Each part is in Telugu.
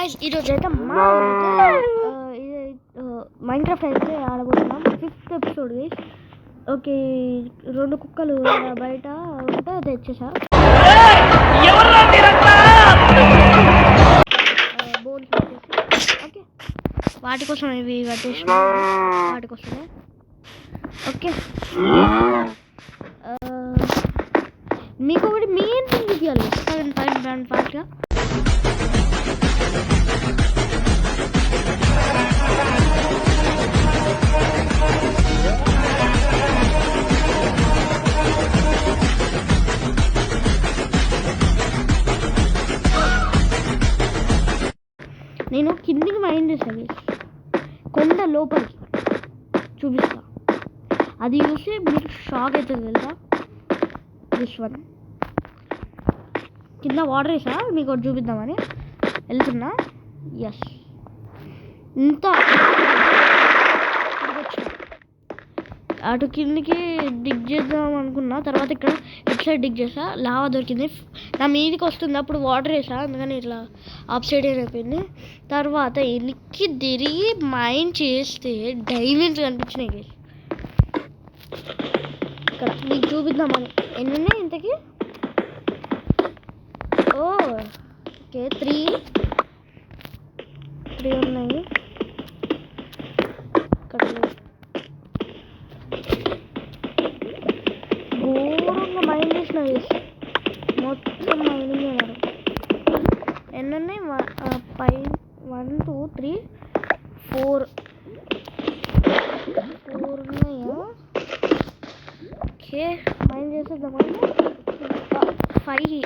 గాయస్ ఈరోజు అయితే మైన్క్రాఫ్ట్ అయితే ఆడబోతున్నాం 5th ఎపిసోడ్ గైస్. ఓకే, 2 కుక్కలు బయట ఉంటే తెచ్చేసా. బోన్స్ పెట్టేసి ఓకే, వాటి కోసం ఇవి కట్టేసి వాటి కోసమే. ఓకే, మీకు ఒకటి మెయిన్ థింగ్ చూపించాలి. 7 ఫాస్ట్గా నేను కిందికి మైండ్ చేసాను, కొండ లోపలికి చూపిస్తా. అది చూసి మీరు షాక్ అవుతుంది తెలుసా. దిస్ వన్ కింద వాటర్ వేసా మీకు ఒకటి చూపిద్దామని వెళ్తున్నా. ఎస్, ఇంత అటు కిందికి డిగ్ చేద్దాం అనుకున్నా. తర్వాత ఇక్కడ ఇటు సైడ్ డిగ్ చేసా, లావా దొరికింది. నా మీదికి వస్తుంది, అప్పుడు వాటర్ వేసా, అందుకని ఇట్లా అప్ సైడ్ అయిపోయింది. తర్వాత ఎనికి తిరిగి మైండ్ చేస్తే డైమండ్స్ కనిపించినాయి. ఇక్కడ మీకు చూపిద్దామని. ఎన్ని ఉన్నాయి ఇంతకి? ఓకే, 3 ఉన్నాయి. ఇక్కడ ఘోరంగా మైండ్ చేసిన మొత్తం మైండింగ్ అన్నారు. ఎన్ని ఉన్నాయి? 1 2 3 4 ఉన్నాయా? ఓకే, మైండ్ చేసేద్దామని 5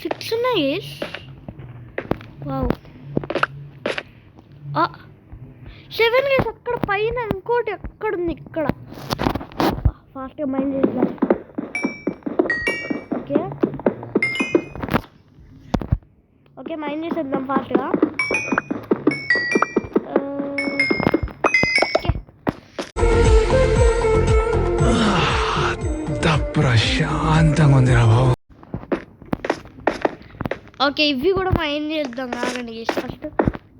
6 ఉన్నాయి. Wow, 7 guys. అక్కడ పైన ఇంకోటి ఎక్కడ ఉంది? ఇక్కడ ఫాస్ట్గా మైండ్ చేద్దాం. ఓకే, మైండ్ చేసేద్దాం ఫాస్ట్గా. ప్రశాంతంగా ఉంది రా బాబు. ఓకే, ఇవి కూడా మైండ్ చేద్దాం. ఆగండి, ఫస్ట్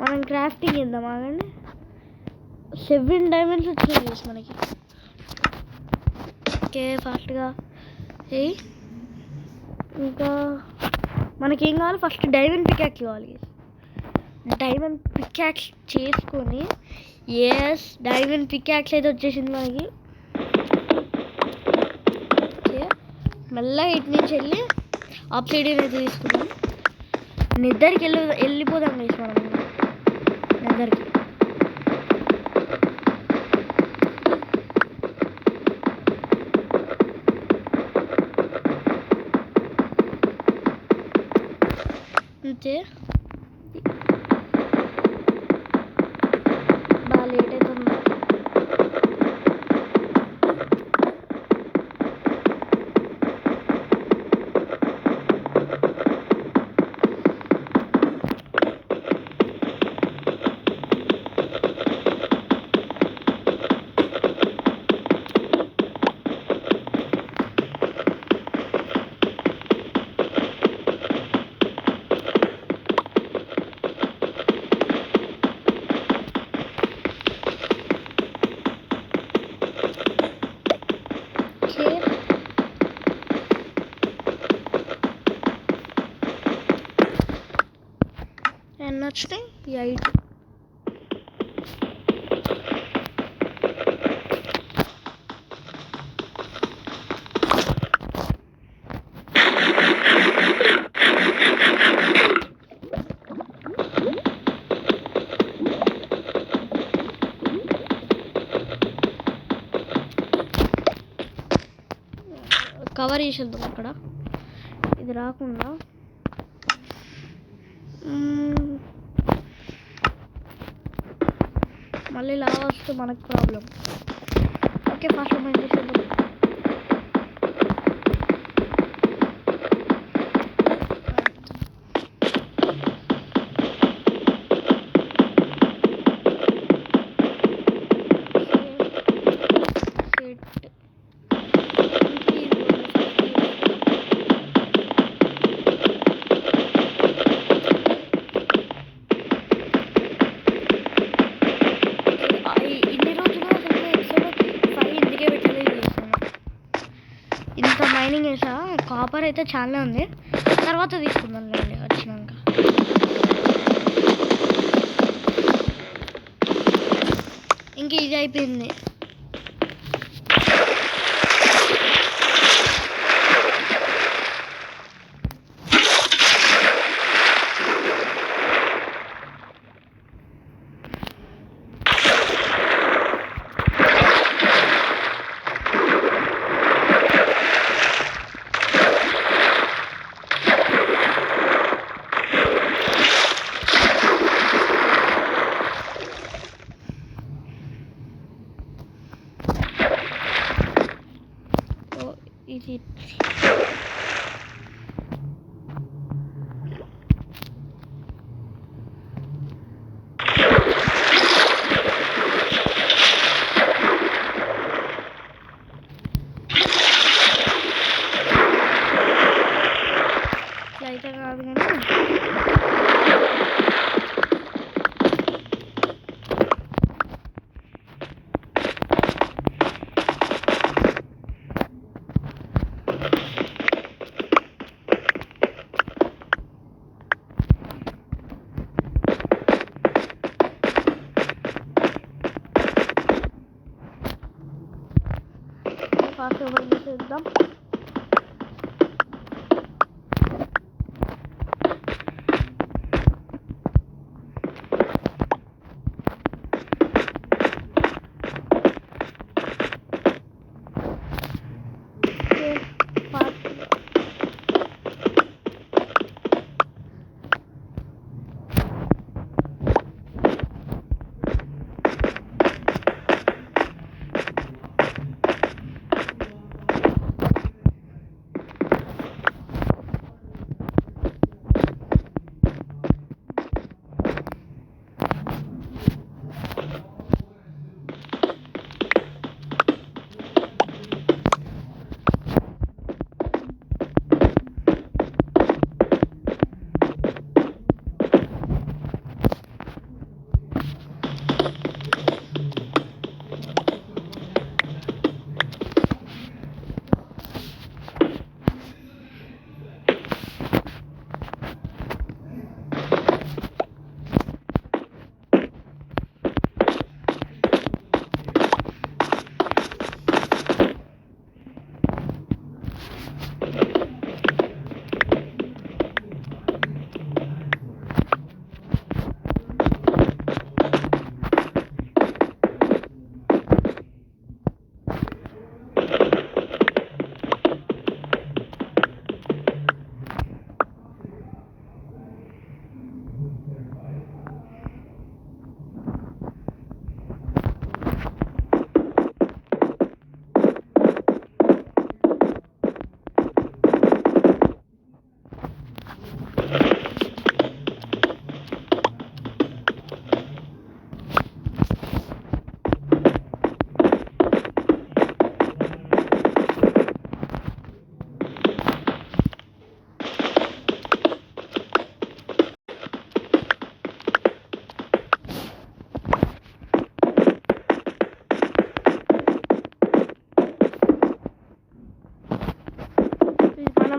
మనం క్రాఫ్టింగ్ చేద్దాం. ఆగండి, 7 డైమండ్స్ వచ్చినాయి మనకి. ఓకే, ఫాస్ట్గా ఇంకా మనకేం కావాలి? ఫస్ట్ డైమండ్ పికాక్స్ కావాలి. డైమండ్ పికాక్స్ చేసుకొని డైమండ్ పికాక్స్ అయితే వచ్చేసింది మనకి. ఓకే, మెల్లగా ఇటు నుంచి వెళ్ళి ఆబ్సిడియన్ అయితే తీసుకుందాం. నిద్రకి వెళ్ళిపోదాం గైస్ మనం. నిద్రకి అంతే. బాగా లేట్ అవుతుంది. ఎన్ని వచ్చినాయి? 8. కవర్ చేసేద్దాం అక్కడ, ఇది రాకుండా. మళ్ళీ లావా వస్తే మనకు ప్రాబ్లం. ఓకే, ఫాస్ట్ మైండ్ చేసేద్దాం. కాపర్ అయితే చాలా ఉంది, తర్వాత తీసుకుందాం లేండి వచ్చినాక. ఇంక ఇది అయిపోయింది. ఇది అయితే కాదు కానీ ఫాస్ట్ ఓపెన్ చేసేద్దాం.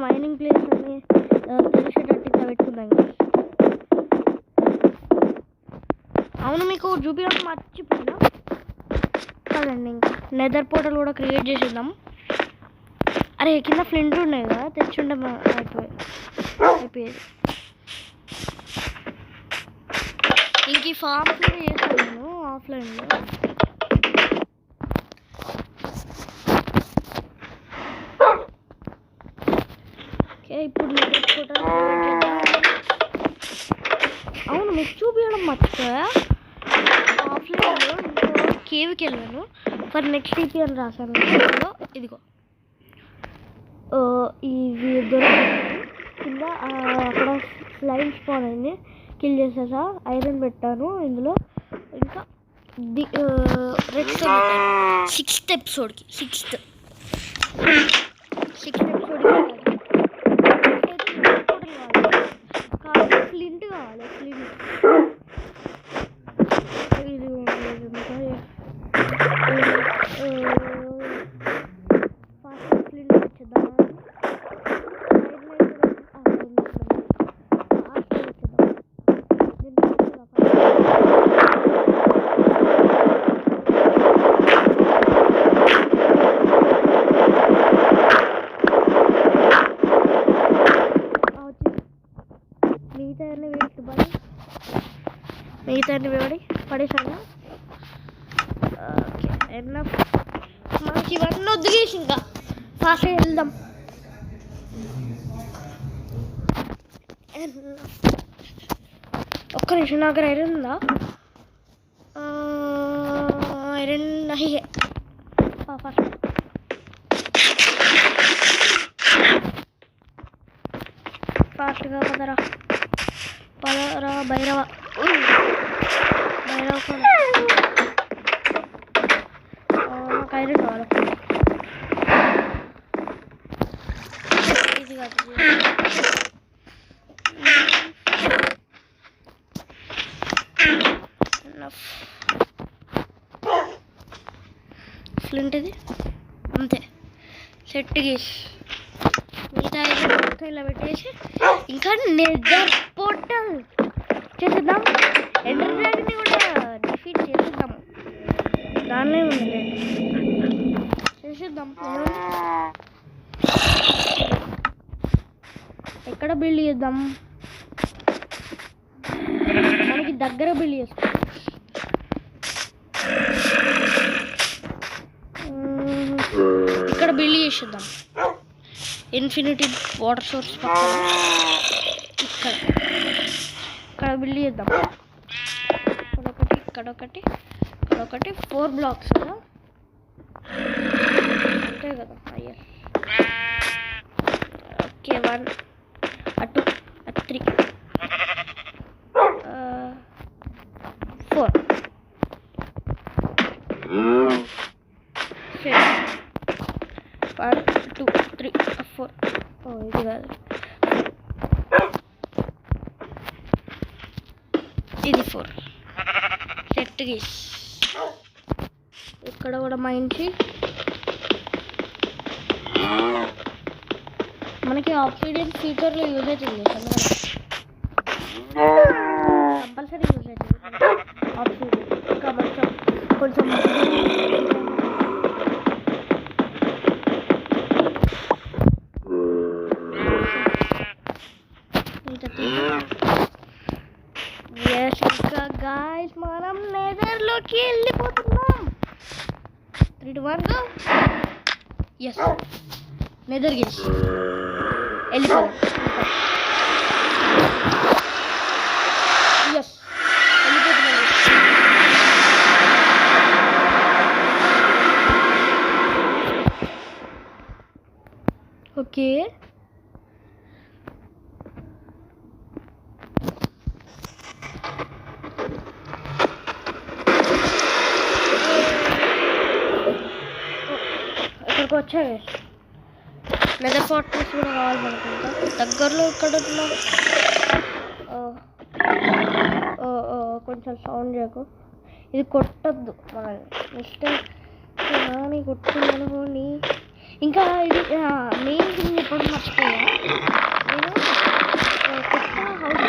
మైనింగ్ ప్లేస్ అని తెలిసేటట్టు ఇట్లా పెట్టుకుందాం. అవును, మీకు చూపించడం మర్చిపోయినా కదండి. ఇంకా నెదర్ పోర్టల్ కూడా క్రియేట్ చేసేద్దాం. అరే కింద ఫ్లింట్ ఉన్నాయి కదా, తెచ్చుంటే అయిపోయేది. ఇంక ఈ ఫామ్ కూడా చేస్తాను నేను ఆఫ్లైన్లో. ఇప్పుడు అవును, మీకు చూపించడం మర్చిపోయా. ఆఫ్లైన్లో కేవ్కి వెళ్ళాను ఫర్ నెక్స్ట్ ఈపీ అని రాశాను. ఇదిగో ఇవి దొరికింది కింద. అక్కడ స్లైమ్ స్పాన్ అయింది, కిల్ చేసేసా. ఐరన్ పెట్టాను ఇందులో. ఇంకా రెడ్ స్టోన్ 6th ఎపిసోడ్కి 6th ఎపిసోడ్కి ఫ్లింట్ కావాలి. ఫ్లింట్ ఇది ఫాస్ట్ ఫ్లింట్ వచ్చేద్దాం. మిగతా పడేసాను. Okay enough. మనకి ఇవన్నీ వద్దుగేసి ఇంకా ఫాస్ట్గా వెళ్దాం. ఒక్క నిమిషం నాకు ఐరన్ ఉందా? ఐరన్ నహి హై. ఫాస్ట్ ఫాస్ట్గా పదరా భైరవ నాకు ఐరన్ కావాలి. ఇది కాదు ఫ్లింట్ ఇది అంతే సెట్ గీస్. మిగతా మొత్తం ఇలా పెట్టేసి ఇంకా నెదర్ పోర్టల్ చేసేద్దాం. ఎండర్ డ్రాగన్ని కూడా డిఫీట్ చేసేద్దాము. దాన్నే ఉంది చేసేద్దాం. ఎక్కడ బిల్డ్ చేద్దాం? మనకి దగ్గర బిల్డ్ చేసుకో. ఇక్కడ బిల్డ్ చేసేద్దాం. ఇన్ఫినిటీ వాటర్ సోర్స్ పక్కన ఇక్కడ బిల్డ్ చేద్దాం. ఇక్కడొకటి 4 బ్లాక్స్ కదా అంతే కదా. అయ్యా ఓకే 1 2 3 4 1 2 3 4. ఇది కాదు ఇది 4 సెట్ గీస్. ఇక్కడ కూడా మంచి మనకి ఆబ్సిడియన్ ఫీచర్లో యూజ్ అవుతుంది. కంపల్సరీ యూజ్ అవుతుంది ఆబ్సిడియన్. ఇంకా కొంచెం ఇంకా గాయ్స్ మనం నెదర్లోకి వెళ్ళిపోతున్నాం. 3 2 1 గో. ఎస్ నెదర్ గేస్ వెళ్ళిపోదాం. ఎస్ వెళ్ళిపోతున్నాం. ఓకే ఇక్కడికి వచ్చాయి. నెదర్ ఫోర్ట్రెస్ కూడా కావాలి మనకుంటా. దగ్గరలో ఇక్కడ ఉన్నాం. కొంచెం సౌండ్ చేయకు. ఇది కొట్టద్దు మనల్ని. మిస్టేక్ కానీ కొట్టిందనుకోండి. ఇంకా ఇది మెయిన్ థింగ్ ఎప్పుడు మర్చిపోయా. నేను కొత్త హౌస్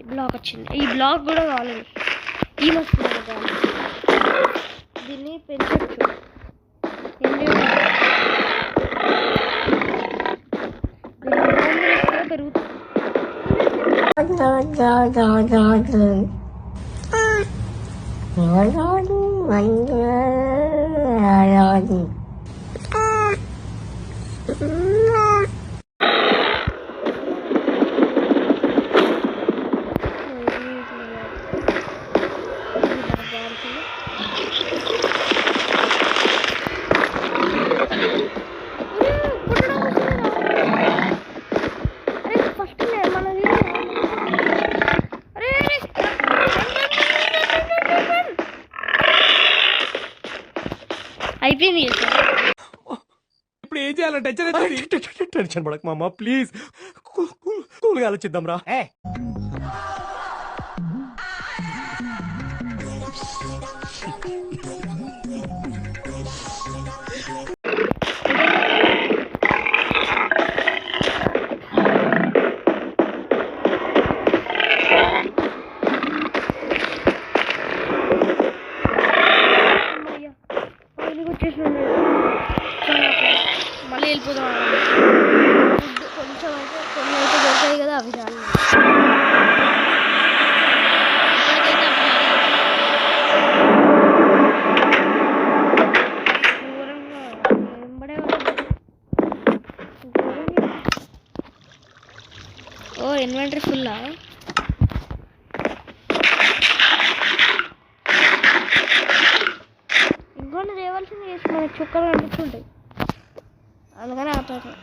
బ్లాక్ వచ్చింది. ఈ బ్లాక్ కూడా కావాలి. ఈ మస్తు కావాలి. దీన్ని పెంచచ్చు. పెరుగుతుంది. అయిపోయింది. ఇప్పుడు ఏం చేయాలి? టెన్షన్ పడక మామ ప్లీజ్, కూల్గా ఆలోచిద్దాం రా. ఇన్వెంటరీ ఫుల్లా? ఇంకొన్ని తేవాల్సింది చేసి మనకి చుక్కలు కనిపిస్తుంటాయి, అందుకని ఆపాను.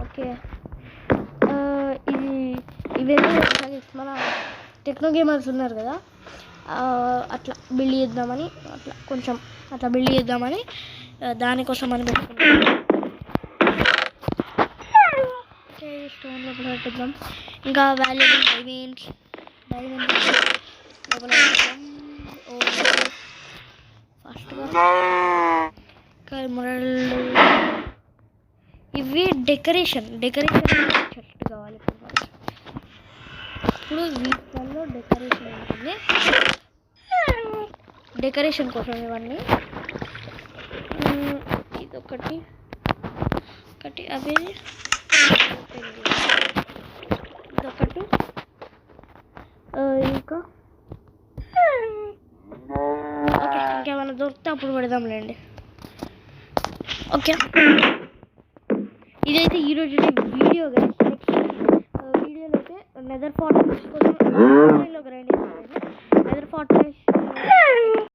ఓకే ఇవేదో మన టెక్నో గేమర్స్ ఉన్నారు కదా, అట్లా బిల్డ్ చేద్దామని, అట్లా బిల్డ్ చేద్దామని దానికోసం అని పెట్టుకున్నాం. ఓకే స్టోన్ లోపల పెట్టిద్దాం. ఇంకా వాల్యుబుల్ డైమండ్స్ లోపల పెట్టిద్దాం. ఫస్ట్గా ఎమరాల్డ్, ఇవి డెకరేషన్ చెట్టు కావాలి. ఇప్పుడు వీటిల్లో డెకరేషన్ ఉంటుంది, డెకరేషన్ కోసం ఇవన్నీ. ఇదొకటి అవి ఇదొకటి, ఇంకా ఓకే ఇంకేమైనా దొరికితే అప్పుడు పెడదాంలేండి. ఓకే ఇదైతే ఈరోజు వీడియో గైస్. వీడియోలో అయితే నెదర్ ఫార్ట్రెస్ కోసం గ్రైండ్ చేస్తాను. Nether fortress